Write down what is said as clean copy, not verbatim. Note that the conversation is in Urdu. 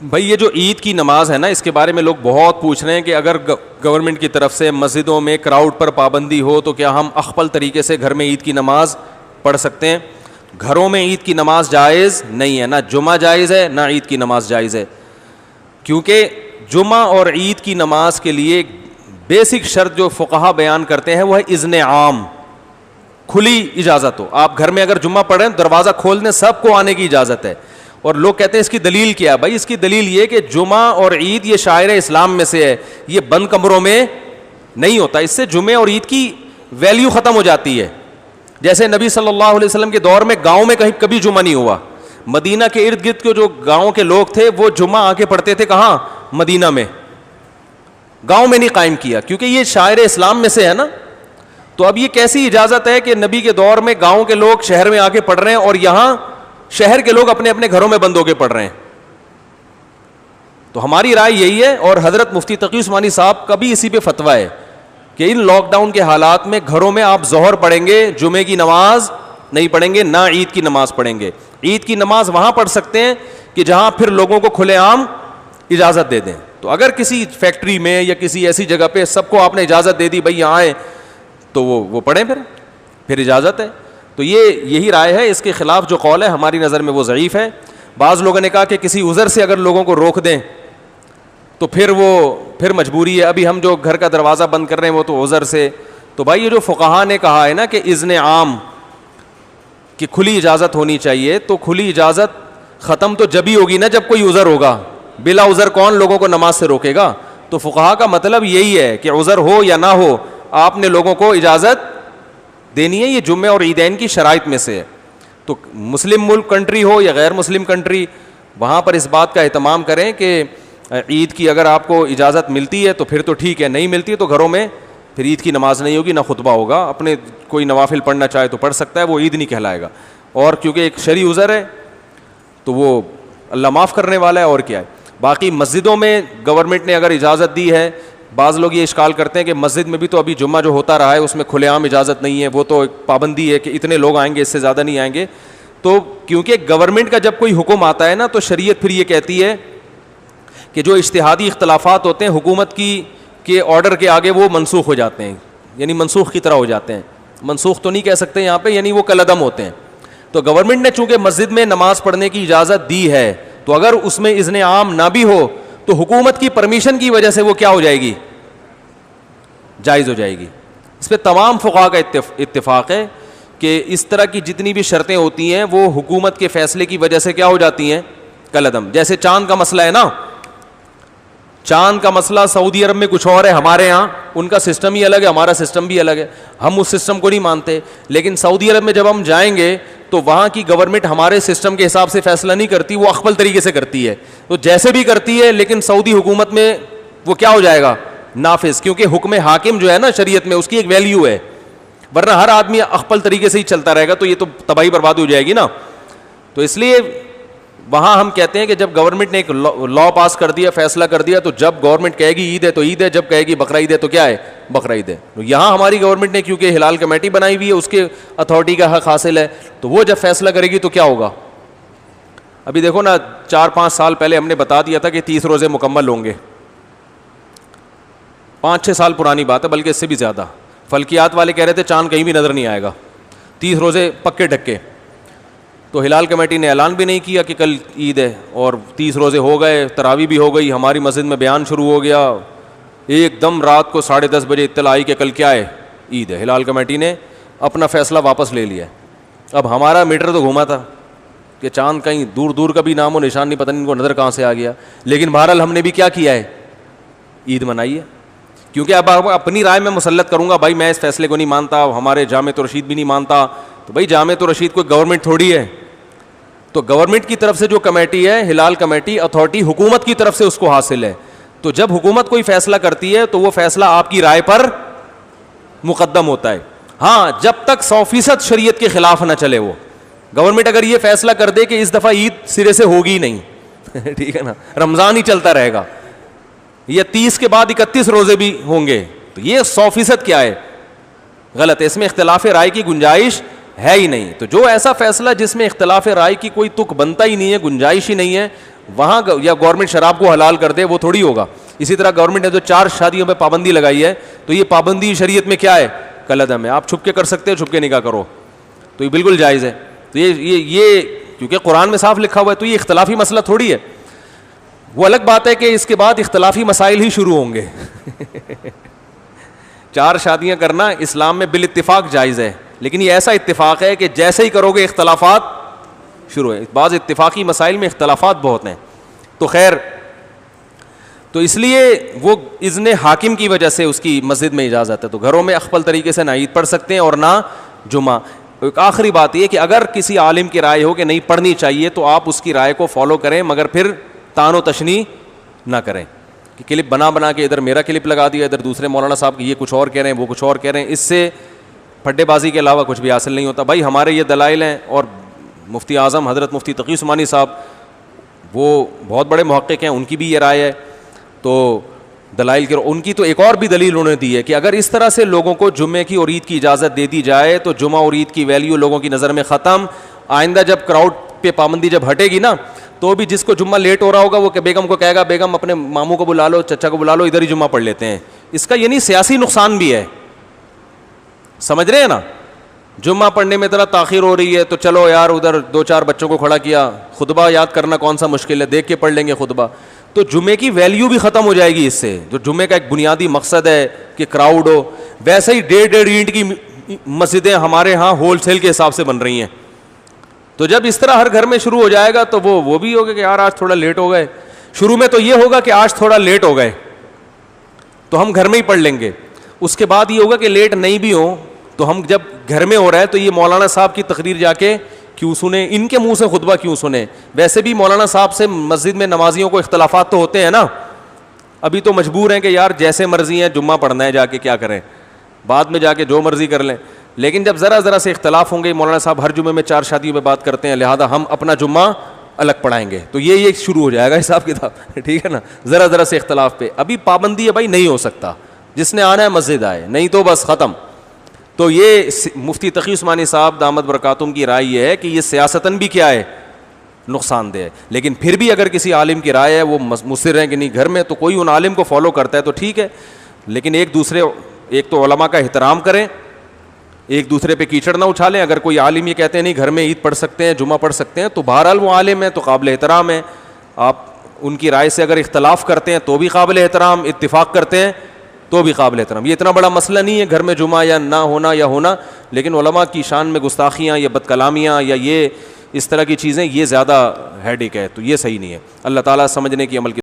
بھائی یہ جو عید کی نماز ہے نا، اس کے بارے میں لوگ بہت پوچھ رہے ہیں کہ اگر گورنمنٹ کی طرف سے مسجدوں میں کراؤڈ پر پابندی ہو تو کیا ہم اخپل طریقے سے گھر میں عید کی نماز پڑھ سکتے ہیں؟ گھروں میں عید کی نماز جائز نہیں ہے، نہ جمعہ جائز ہے نہ عید کی نماز جائز ہے، کیونکہ جمعہ اور عید کی نماز کے لیے بیسک شرط جو فقہا بیان کرتے ہیں وہ ہے اذن عام، کھلی اجازت ہو. آپ گھر میں اگر جمعہ پڑھیں دروازہ کھول دیں، سب کو آنے کی اجازت ہے. اور لوگ کہتے ہیں اس کی دلیل کیا ہے؟ بھائی اس کی دلیل یہ کہ جمعہ اور عید یہ شاعر اسلام میں سے ہے، یہ بند کمروں میں نہیں ہوتا. اس سے جمعے اور عید کی ویلیو ختم ہو جاتی ہے. جیسے نبی صلی اللہ علیہ وسلم کے دور میں گاؤں میں کبھی جمعہ نہیں ہوا. مدینہ کے ارد گرد کے جو گاؤں کے لوگ تھے وہ جمعہ آ کے پڑھتے تھے کہاں؟ مدینہ میں. گاؤں میں نہیں قائم کیا کیونکہ یہ شاعر اسلام میں سے ہے نا. تو اب یہ کیسی اجازت ہے کہ نبی کے دور میں گاؤں کے لوگ شہر میں آ کے پڑھ رہے ہیں اور یہاں شہر کے لوگ اپنے اپنے گھروں میں بند ہو کے پڑھ رہے ہیں؟ تو ہماری رائے یہی ہے، اور حضرت مفتی تقی عثمانی صاحب کا بھی اسی پہ فتویٰ ہے کہ ان لاک ڈاؤن کے حالات میں گھروں میں آپ ظہر پڑھیں گے، جمعے کی نماز نہیں پڑھیں گے، نہ عید کی نماز پڑھیں گے. عید کی نماز وہاں پڑھ سکتے ہیں کہ جہاں پھر لوگوں کو کھلے عام اجازت دے دیں. تو اگر کسی فیکٹری میں یا کسی ایسی جگہ پہ سب کو آپ نے اجازت دے دی بھائی یہاں آئیں، تو وہ پڑھیں، پھر اجازت ہے. تو یہی رائے ہے. اس کے خلاف جو قول ہے ہماری نظر میں وہ ضعیف ہے. بعض لوگوں نے کہا کہ کسی عذر سے اگر لوگوں کو روک دیں تو پھر مجبوری ہے. ابھی ہم جو گھر کا دروازہ بند کر رہے ہیں وہ تو عذر سے. تو بھائی یہ جو فقہا نے کہا ہے نا کہ اذن عام کہ کھلی اجازت ہونی چاہیے، تو کھلی اجازت ختم تو جب ہی ہوگی نا جب کوئی عذر ہوگا. بلا عذر کون لوگوں کو نماز سے روکے گا؟ تو فقہا کا مطلب یہی ہے کہ عذر ہو یا نہ ہو آپ نے لوگوں کو اجازت دینی ہے. یہ جمعے اور عیدین کی شرائط میں سے ہے. تو مسلم ملک کنٹری ہو یا غیر مسلم کنٹری، وہاں پر اس بات کا اہتمام کریں کہ عید کی اگر آپ کو اجازت ملتی ہے تو پھر تو ٹھیک ہے، نہیں ملتی ہے تو گھروں میں پھر عید کی نماز نہیں ہوگی، نہ خطبہ ہوگا. اپنے کوئی نوافل پڑھنا چاہے تو پڑھ سکتا ہے، وہ عید نہیں کہلائے گا. اور کیونکہ ایک شرعی عذر ہے تو وہ اللہ معاف کرنے والا ہے، اور کیا ہے. باقی مسجدوں میں گورنمنٹ نے اگر اجازت دی ہے، بعض لوگ یہ اشکال کرتے ہیں کہ مسجد میں بھی تو ابھی جمعہ جو ہوتا رہا ہے اس میں کھلے عام اجازت نہیں ہے، وہ تو ایک پابندی ہے کہ اتنے لوگ آئیں گے، اس سے زیادہ نہیں آئیں گے. تو کیونکہ گورنمنٹ کا جب کوئی حکم آتا ہے نا تو شریعت پھر یہ کہتی ہے کہ جو اجتہادی اختلافات ہوتے ہیں حکومت کے آرڈر کے آگے وہ منسوخ ہو جاتے ہیں، یعنی منسوخ کی طرح ہو جاتے ہیں. منسوخ تو نہیں کہہ سکتے یہاں پہ، یعنی وہ کالعدم ہوتے ہیں. تو گورنمنٹ نے چونکہ مسجد میں نماز پڑھنے کی اجازت دی ہے تو اگر اس میں اذن عام نہ بھی ہو تو حکومت کی پرمیشن کی وجہ سے وہ کیا ہو جائے گی؟ جائز ہو جائے گی. اس پہ تمام فقہا کا اتفاق ہے کہ اس طرح کی جتنی بھی شرطیں ہوتی ہیں وہ حکومت کے فیصلے کی وجہ سے کیا ہو جاتی ہیں؟ کالعدم. جیسے چاند کا مسئلہ ہے نا، چاند کا مسئلہ سعودی عرب میں کچھ اور ہے، ہمارے ہاں ان کا سسٹم ہی الگ ہے، ہمارا سسٹم بھی الگ ہے. ہم اس سسٹم کو نہیں مانتے، لیکن سعودی عرب میں جب ہم جائیں گے تو وہاں کی گورنمنٹ ہمارے سسٹم کے حساب سے فیصلہ نہیں کرتی، وہ اخبل طریقے سے کرتی ہے. تو جیسے بھی کرتی ہے لیکن سعودی حکومت میں وہ کیا ہو جائے گا؟ نافذ. کیونکہ حکم حاکم جو ہے نا شریعت میں اس کی ایک ویلیو ہے، ورنہ ہر آدمی اخبل طریقے سے ہی چلتا رہے گا تو یہ تو تباہی برباد ہو جائے گی نا. تو اس لیے وہاں ہم کہتے ہیں کہ جب گورنمنٹ نے ایک لا پاس کر دیا، فیصلہ کر دیا، تو جب گورنمنٹ کہے گی عید ہے تو عید ہے، جب کہے گی بقرہ عید ہے تو کیا ہے؟ بقرہ عید ہے. یہاں ہماری گورنمنٹ نے کیونکہ ہلال کمیٹی بنائی ہوئی ہے، اس کے اتھارٹی کا حق حاصل ہے، تو وہ جب فیصلہ کرے گی تو کیا ہوگا؟ ابھی دیکھو نا 4-5 سال پہلے ہم نے بتا دیا تھا کہ 30 روزے مکمل ہوں گے. 5-6 سال پرانی بات ہے، بلکہ اس سے بھی زیادہ. فلکیات والے کہہ رہے تھے چاند کہیں بھی نظر نہیں آئے گا، 30 روزے پکے ڈھکے. تو ہلال کمیٹی نے اعلان بھی نہیں کیا کہ کل عید ہے، اور 30 روزے ہو گئے، تراویح بھی ہو گئی، ہماری مسجد میں بیان شروع ہو گیا. ایک دم رات کو 10:30 بجے اطلاع آئی کہ کل کیا ہے؟ عید ہے. ہلال کمیٹی نے اپنا فیصلہ واپس لے لیا. اب ہمارا میٹر تو گھوما تھا کہ چاند کہیں دور دور کا بھی نام و نشان نہیں، پتہ نہیں ان کو نظر کہاں سے آ گیا. لیکن بہرحال ہم نے بھی کیا کیا ہے؟ عید منائی ہے. کیونکہ اب اپنی رائے میں مسلط کروں گا، بھائی میں اس فیصلے کو نہیں مانتا، ہمارے جامع رشید بھی نہیں مانتا. تو بھائی جامع رشید کوئی گورنمنٹ تھوڑی ہے. تو گورنمنٹ کی طرف سے جو کمیٹی ہے، ہلال کمیٹی اتھارٹی، حکومت کی طرف سے اس کو حاصل ہے. تو جب حکومت کوئی فیصلہ کرتی ہے تو وہ فیصلہ آپ کی رائے پر مقدم ہوتا ہے. ہاں جب تک 100% شریعت کے خلاف نہ چلے. وہ گورنمنٹ اگر یہ فیصلہ کر دے کہ اس دفعہ عید سرے سے ہوگی نہیں ٹھیک ہے نا، رمضان ہی چلتا رہے گا، یا 30 کے بعد 31 روزے بھی ہوں گے، تو یہ 100% کیا ہے؟ غلط ہے. اس میں اختلاف رائے کی گنجائش ہے ہی نہیں. تو جو ایسا فیصلہ جس میں اختلاف رائے کی کوئی تک بنتا ہی نہیں ہے، گنجائش ہی نہیں ہے، وہاں یا گورنمنٹ شراب کو حلال کر دے وہ تھوڑی ہوگا. اسی طرح گورنمنٹ نے جو 4 شادیوں پہ پابندی لگائی ہے تو یہ پابندی شریعت میں کیا ہے؟ کالعدم ہے. آپ چھپ کے کر سکتے ہیں, چھپ کے نکاح کرو تو یہ بالکل جائز ہے. تو یہ کیونکہ قرآن میں صاف لکھا ہوا ہے تو یہ اختلافی مسئلہ تھوڑی ہے. وہ الگ بات ہے کہ اس کے بعد اختلافی مسائل ہی شروع ہوں گے. 4 شادیاں کرنا اسلام میں بالاتفاق جائز ہے, لیکن یہ ایسا اتفاق ہے کہ جیسے ہی کرو گے اختلافات شروع ہیں. بعض اتفاقی مسائل میں اختلافات بہت ہیں. تو خیر, تو اس لیے وہ اذن حاکم کی وجہ سے اس کی مسجد میں اجازت ہے. تو گھروں میں اخفل طریقے سے نہ عید پڑھ سکتے ہیں اور نہ جمعہ. ایک آخری بات یہ کہ اگر کسی عالم کی رائے ہو کہ نہیں پڑھنی چاہیے تو آپ اس کی رائے کو فالو کریں, مگر پھر تان و تشنیع نہ کریں کہ کلپ بنا کے ادھر میرا کلپ لگا دیا, ادھر دوسرے مولانا صاحب کی یہ کچھ اور کہہ رہے ہیں, وہ کچھ اور کہہ رہے ہیں. اس سے پھڈے بازی کے علاوہ کچھ بھی حاصل نہیں ہوتا. بھائی ہمارے یہ دلائل ہیں, اور مفتی اعظم حضرت مفتی تقی عثمانی صاحب وہ بہت بڑے محقق ہیں, ان کی بھی یہ رائے ہے. تو دلائل کے ان کی تو ایک اور بھی دلیل انہوں نے دی ہے کہ اگر اس طرح سے لوگوں کو جمعے کی اور عید کی اجازت دے دی جائے تو جمعہ اور عید کی ویلیو لوگوں کی نظر میں ختم. آئندہ جب کراؤڈ پہ پابندی جب ہٹے گی نا تو بھی جس کو جمعہ لیٹ ہو رہا ہوگا وہ کہ بیگم کو کہے گا بیگم اپنے ماموں کو بلا لو, چچا کو بلا لو, ادھر ہی جمعہ پڑھ لیتے ہیں. اس کا یعنی سیاسی نقصان بھی ہے, سمجھ رہے ہیں نا. جمعہ پڑھنے میں ذرا تاخیر ہو رہی ہے تو چلو یار ادھر 2-4 بچوں کو کھڑا کیا, خطبہ یاد کرنا کون سا مشکل ہے, دیکھ کے پڑھ لیں گے خطبہ. تو جمعے کی ویلیو بھی ختم ہو جائے گی اس سے, جو جمعے کا ایک بنیادی مقصد ہے کہ کراؤڈ ہو. ویسے ہی 1.5 اینٹ کی مسجدیں ہمارے ہاں ہول سیل کے حساب سے بن رہی ہیں. تو جب اس طرح ہر گھر میں شروع ہو جائے گا تو وہ بھی ہوگا کہ یار آج تھوڑا لیٹ ہو گئے. شروع میں تو یہ ہوگا کہ آج تھوڑا لیٹ ہو گئے تو ہم گھر میں ہی پڑھ لیں گے. اس کے بعد یہ ہوگا کہ لیٹ نہیں بھی ہوں تو ہم جب گھر میں ہو رہا ہے تو یہ مولانا صاحب کی تقریر جا کے کیوں سنیں, ان کے منہ سے خطبہ کیوں سنیں. ویسے بھی مولانا صاحب سے مسجد میں نمازیوں کو اختلافات تو ہوتے ہیں نا, ابھی تو مجبور ہیں کہ یار جیسے مرضی ہیں جمعہ پڑھنا ہے, جا کے کیا کریں, بعد میں جا کے جو مرضی کر لیں. لیکن جب ذرا سے اختلاف ہوں گے, مولانا صاحب ہر جمعے میں 4 شادیوں پہ بات کرتے ہیں, لہذا ہم اپنا جمعہ الگ پڑھائیں گے, تو یہ شروع ہو جائے گا حساب کتاب. ٹھیک ہے نا, ذرا سے اختلاف پہ. ابھی پابندی ہے بھائی, نہیں ہو سکتا, جس نے آنا ہے مسجد آئے, نہیں تو بس ختم. تو یہ مفتی تقی عثمانی صاحب دامت برکاتہم کی رائے یہ ہے کہ یہ سیاستاً بھی کیا ہے, نقصان دہ ہے. لیکن پھر بھی اگر کسی عالم کی رائے ہے, وہ مصر ہیں کہ نہیں گھر میں, تو کوئی ان عالم کو فالو کرتا ہے تو ٹھیک ہے. لیکن ایک تو علماء کا احترام کریں, ایک دوسرے پہ کیچڑ نہ اچھالیں. اگر کوئی عالم یہ کہتے ہیں نہیں گھر میں عید پڑھ سکتے ہیں, جمعہ پڑھ سکتے ہیں, تو بہرحال وہ عالم ہے تو قابل احترام ہے. آپ ان کی رائے سے اگر اختلاف کرتے ہیں تو بھی قابل احترام, اتفاق کرتے ہیں تو بھی قابل احترام. یہ اتنا بڑا مسئلہ نہیں ہے گھر میں جمعہ یا نہ ہونا یا ہونا, لیکن علماء کی شان میں گستاخیاں یا بد کلامیاں یا یہ اس طرح کی چیزیں, یہ زیادہ ہیڈیک ہے, تو یہ صحیح نہیں ہے. اللہ تعالیٰ سمجھنے کی عمل کی